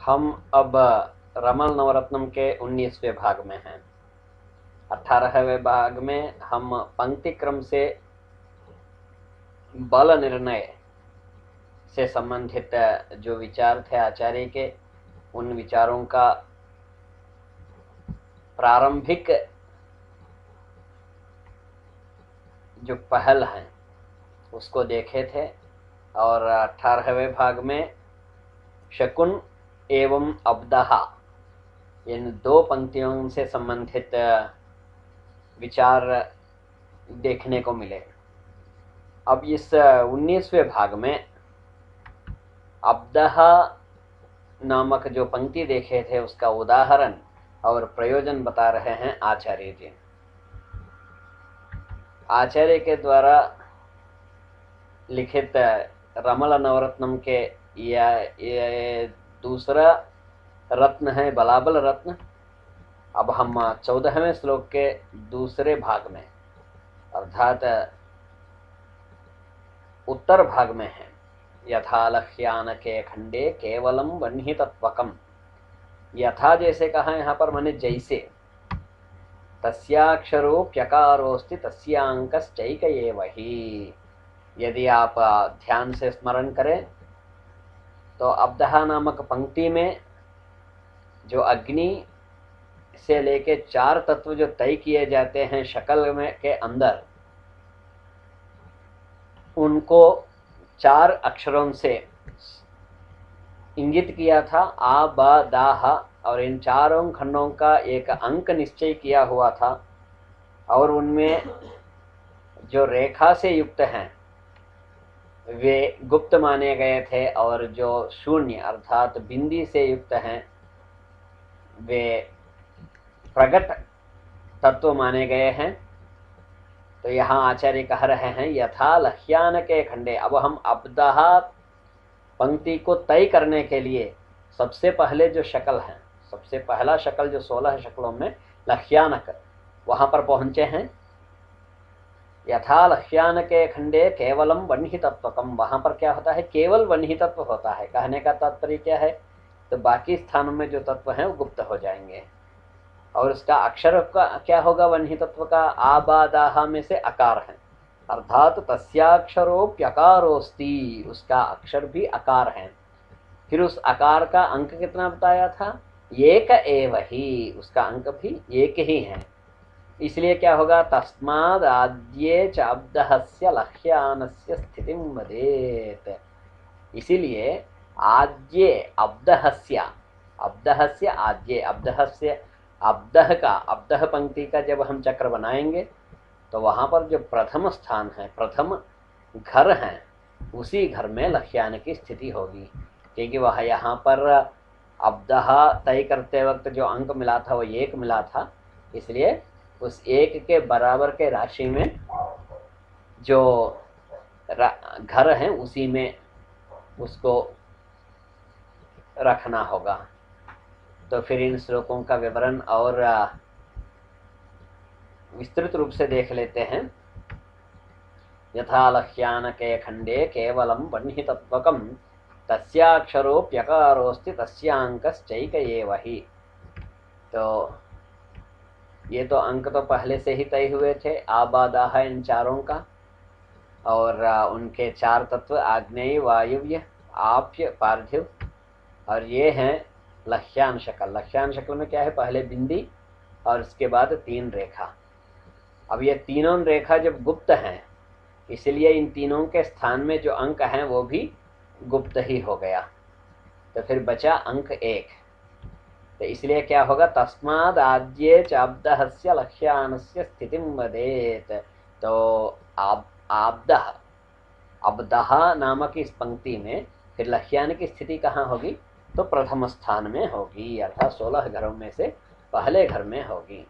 हम अब रमल नवरत्नम के 19वें भाग में हैं। 18वें भाग में हम पंक्ति क्रम से बल निर्णय से संबंधित जो विचार थे आचार्य के, उन विचारों का प्रारंभिक जो पहल है उसको देखे थे। और 18वें भाग में शकुन एवं अब्दहा, इन दो पंक्तियों से संबंधित विचार देखने को मिले। अब इस 19वें भाग में अब्दहा नामक जो पंक्ति देखे थे उसका उदाहरण और प्रयोजन बता रहे हैं आचार्य जी। आचार्य के द्वारा लिखित रमल नवरत्नम के ये दूसरा रत्न है, बलाबल रत्न। अब हम 14वें श्लोक के दूसरे भाग में अर्थात उत्तर भाग में है। यथा लह्यान के खंडे केवलम वह्नितत्वकम, यथा जैसे कहा यहाँ पर माने जैसे, तस्याक्षरोप्यकारोस्ति तस्यांकश्चैक एव हि। यदि आप ध्यान से स्मरण करें तो अब्दहा नामक पंक्ति में जो अग्नि से लेके 4 तत्व जो तय किए जाते हैं शकल में के अंदर, उनको 4 अक्षरों से इंगित किया था, आ ब दा ह, और इन चारों खंडों का एक अंक निश्चय किया हुआ था। और उनमें जो रेखा से युक्त हैं वे गुप्त माने गए थे, और जो शून्य अर्थात बिंदी से युक्त हैं वे प्रकट तत्व माने गए हैं। तो यहाँ आचार्य कह रहे हैं यथा लह्यान के खंडे। अब हम अब्दहा पंक्ति को तय करने के लिए सबसे पहले जो शकल है, सबसे पहला शकल जो 16 शक्लों में लह्यानक, वहां पर पहुंचे हैं। यथा लह्यान के खंडे केवलम वह्नितत्वकम, वहां पर क्या होता है, केवल वह्नितत्व होता है। कहने का तात्पर्य क्या है, तो बाकी स्थानों में जो तत्व हैं वो गुप्त हो जाएंगे। और उसका अक्षर का क्या होगा, वह्नितत्व का आबादाहा में से अकार है, अर्थात तस्याक्षरोप्यकारोस्ति, उसका अक्षर भी अकार है। फिर उस अकार का अंक कितना बताया था, एक एव ही, उसका अंक भी एक ही है। इसलिए क्या होगा, तस्माद् आद्ये च अब्दहस्य लह्यानस्य स्थितिं वदेत्। इसीलिए आद्ये अब्दहस्य, अब्दहस्य आद्ये, अब्दहस्य, अब्दह का, अब्दह पंक्ति का जब हम चक्र बनाएंगे तो वहां पर जो प्रथम स्थान है, प्रथम घर है, उसी घर में लह्यान की स्थिति होगी। क्योंकि वह यहाँ पर अब्दहा तय करते वक्त जो अंक मिला था वो 1 मिला था, इसलिए उस 1 के बराबर के राशि में जो घर है उसी में उसको रखना होगा। तो फिर इन श्लोकों का विवरण और विस्तृत रूप से देख लेते हैं। यथा लह्यान के खंडे केवलम वह्नितत्वकम तस्याक्षरोप्यकारोस्ति तस्यांकश्चैक एव हि। तो ये तो अंक तो पहले से ही तय हुए थे, आबादाह इन चारों का, और उनके 4 तत्व आग्नेय वायुव्य आप्य पार्थिव, और ये हैं लह्यान शक्ल। लह्यान शक्ल में क्या है, पहले बिंदी और उसके बाद 3 रेखा। अब ये तीनों रेखा जब गुप्त हैं, इसलिए इन तीनों के स्थान में जो अंक हैं वो भी गुप्त ही हो गया। तो फिर बचा अंक 1। तो इसलिए क्या होगा, तस्माद् आद्ये च अब्दहस्य लह्यानस्य स्थितिं वदेत्। तो आब्दह, अब्दहा नामक इस पंक्ति में फिर लह्यान की स्थिति कहाँ होगी, तो प्रथम स्थान में होगी, अर्थात 16 घरों में से पहले घर में होगी।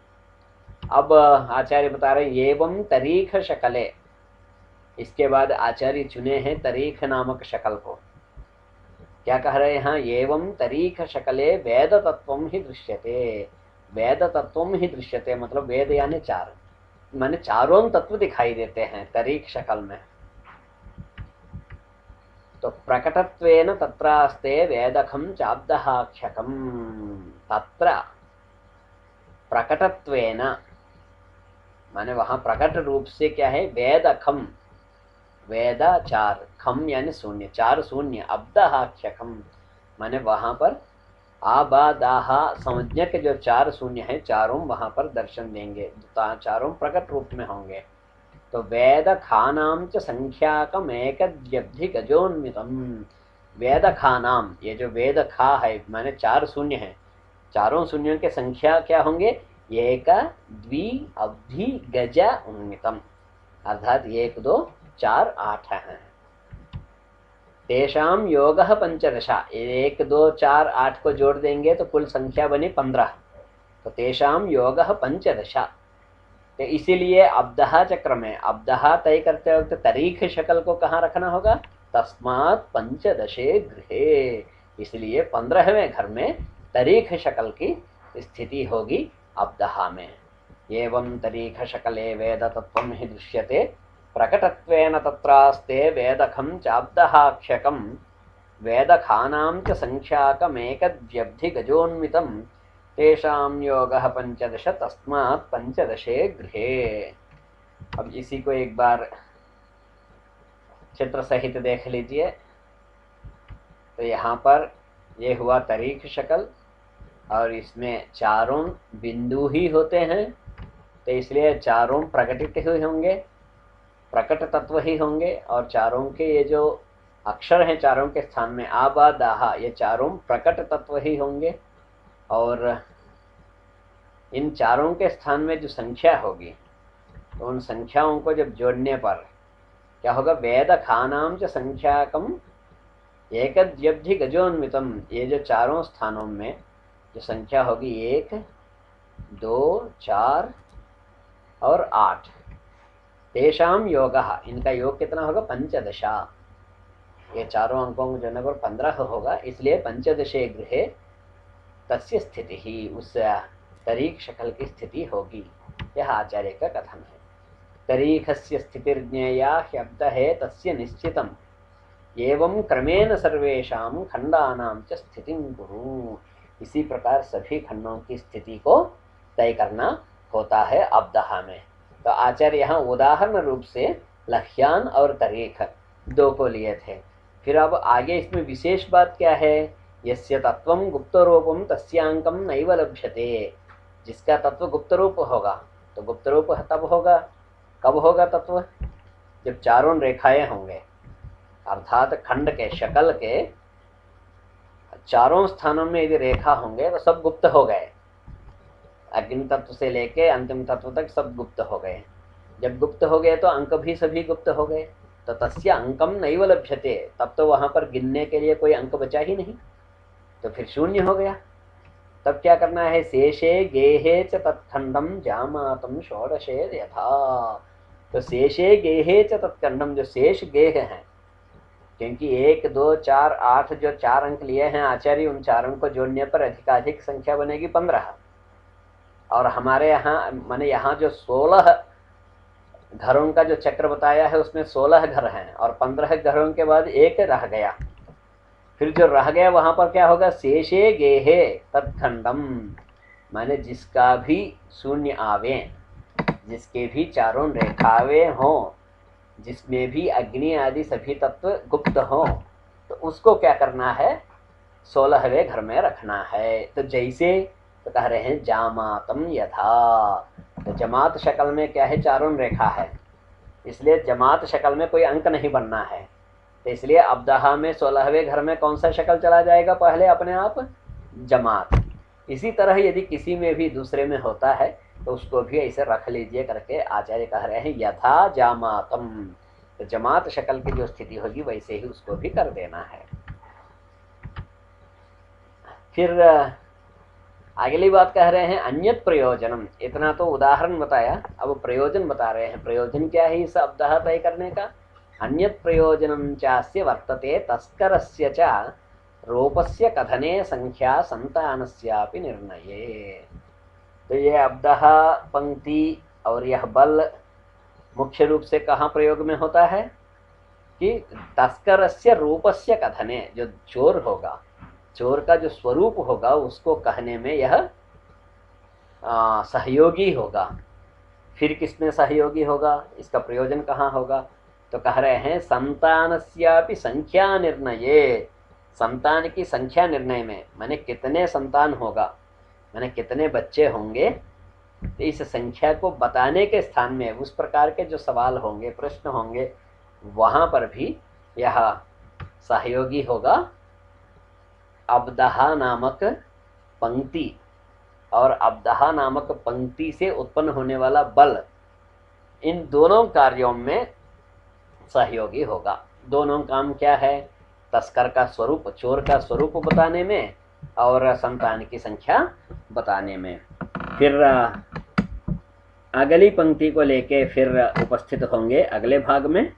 अब आचार्य बता रहे एवं तरीख शकले, इसके बाद आचार्य चुने हैं तरीख नामक शकल को। क्या कह रहे हैं यहाँ, एवं तरीख शकले वेद तत्वम ही दृश्यते। वेद तत्वम ही दृश्यते मतलब वेद यानी 4, माने चारों तत्व दिखाई देते हैं तरीख शकल में। तो प्रकटत्वेन तत्रास्ते वेदखम चाब्दहाक्षकम। तत्र प्रकटत्वेन माने वहां प्रकट रूप से क्या है, वेदखम, वेद चार, खम यानी शून्य, चार शून्य, अब्दहाक्षकम माने वहां पर आबादाहा संज्ञक जो चार शून्य है चारों वहां पर दर्शन देंगे, चारों प्रकट रूप में होंगे। तो वेद खानाम च संख्याकम एकद्यब्धि गजोन्मितम। वेद खानाम, ये जो वेद खा है माने चार शून्य है, चारों शून्यों के संख्या क्या होंगे, एक द्वि अब्धि गज उन्मितम, अर्थात एक दो चार आठ हैं। तेषाम योगः पंचदशा, एक दो चार आठ को जोड़ देंगे तो कुल संख्या बनी 15। तो तेषाम योगः पंचदशा। तो इसीलिए अब्दहा चक्र में अब्दहा तय करते वक्त तारीख शक्ल को कहाँ रखना होगा, तस्मात् पंचदशे गृहे, इसलिए 15वें घर में तारीख शक्ल की स्थिति होगी अब्दहा में। एवं तारीख शकले वेद तत्वं हि दृश्यते प्रकटत्वेन तत्रास्ते वेदखं चाब्दहाक्षकं वेदखानां च संख्याकमेकद्व्यब्धि गजोन्मितं तेषां योगः पंचदश तस्मात् पंचदशे गृहे। अब इसी को एक बार चित्र सहित देख लीजिए। तो यहाँ पर ये हुआ तारीख शक्ल और इसमें चारों बिंदु ही होते हैं, तो इसलिए चारों प्रकटित हुए होंगे, प्रकट तत्व ही होंगे। और चारों के ये जो अक्षर हैं चारों के स्थान में आ बा दाहा, ये चारों प्रकट तत्व ही होंगे। और इन चारों के स्थान में जो संख्या होगी तो उन संख्याओं को जब जोड़ने पर क्या होगा, वेद खानाम च संख्याकम एकद्यब्धि गजोन्मितम, ये जो चारों स्थानों में जो संख्या होगी 1 2 4 और 8, तेषाम योगः, इनका योग कितना होगा, पंचदशा। ये चारों अंकों को जोड़ने पर 15 होगा, इसलिए पंचदशे गृहे तस्य स्थिति ही, उस तारीख शक्ल की स्थिति होगी। यह आचार्य का कथन है। तारीखस्य स्थितिर्ज्ञेया ह्यब्दहे तस्य निश्चितम एवं क्रमेण सर्वेषां खंडानां च स्थितिं कुरु। इसी प्रकार सभी खंडों की स्थिति को तय करना होता है अब्दहा में। तो आचार्य यहाँ उदाहरण रूप से लह्यान और तारीख दो को लिए थे। फिर अब आगे इसमें विशेष बात क्या है, यस्य तत्वं गुप्त रूपम तस्यांकम नैव लभ्यते। जिसका तत्व गुप्त रूप होगा तो गुप्त रूप तब होगा, कब होगा तत्व, जब चारों रेखाएं होंगे, अर्थात खंड के शकल के चारों स्थानों में यदि रेखा होंगे तो सब गुप्त हो गए, अग्नि तत्व से लेके अंतिम तत्व तक सब गुप्त हो गए। जब गुप्त हो गए तो अंक भी सभी गुप्त हो गए, तो तस्य अंकम नैव लभ्यते, तब तो वहां पर गिनने के लिए कोई अंक बचा ही नहीं, तो फिर शून्य हो गया। तब क्या करना है, शेषे गेहे च तत्खंडम जामातम षोडशे यथा। तो शेषे गेहे च तत्खंडम, जो शेष गेह है, क्योंकि 1 2 4 8 जो 4 अंक लिए हैं आचार्य, उन चारों को जोड़ने पर अधिकाधिक संख्या बनेगी 15। और हमारे यहाँ माने यहाँ जो 16 घरों का जो चक्र बताया है उसमें 16 घर हैं और 15 घरों के बाद एक रह गया। फिर जो रह गया वहां पर क्या होगा, शेषे गेहे तत्खंडम, माने जिसका भी शून्य आवे, जिसके भी चारों रेखावे हों, जिसमें भी अग्नि आदि सभी तत्व गुप्त हों, तो उसको क्या करना है, 16वें घर में रखना है। तो जैसे तो कह रहे हैं जामातम यथा, तो जमात शक्ल में क्या है, चारों रेखा है, इसलिए जमात शक्ल में कोई अंक नहीं बनना है। तो इसलिए अब्दहा में 16वें घर में कौन सा शक्ल चला जाएगा पहले अपने आप, जमात। इसी तरह यदि किसी में भी दूसरे में होता है तो उसको भी ऐसे रख लीजिए करके आचार्य कह रहे हैं यथा जामातम। तो जमात शक्ल की जो स्थिति होगी वैसे ही उसको भी कर देना है। फिर अगली बात कह रहे हैं अन्यत प्रयोजनम। इतना तो उदाहरण बताया, अब प्रयोजन बता रहे हैं। प्रयोजन क्या है इस अब्दहा तय करने का, अन्यत प्रयोजनम चास्य वर्तते तस्करस्य च रूपस्य कथने संख्या संतानस्यापि निर्णये। तो ये अब्दहा पंक्ति और यह बल मुख्य रूप से कहाँ प्रयोग में होता है, कि तस्करस्य रूपस्य कथने, जो चोर होगा, चोर का जो स्वरूप होगा उसको कहने में यह सहयोगी होगा। फिर किसमें सहयोगी होगा, इसका प्रयोजन कहाँ होगा? तो कह रहे हैं संतानस्यापि संख्या निर्णये, संतान की संख्या निर्णय में, माने कितने संतान होगा, माने कितने बच्चे होंगे, तो इस संख्या को बताने के स्थान में उस प्रकार के जो सवाल होंगे, प्रश्न होंगे, वहां पर भी यह सहयोगी होगा अब्दहा नामक पंक्ति, और अब्दहा नामक पंक्ति से उत्पन्न होने वाला बल, इन दोनों कार्यों में सहयोगी होगा। दोनों काम क्या है? तस्कर का स्वरूप, चोर का स्वरूप बताने में और संतान की संख्या बताने में। फिर अगली पंक्ति को लेके फिर उपस्थित होंगे अगले भाग में।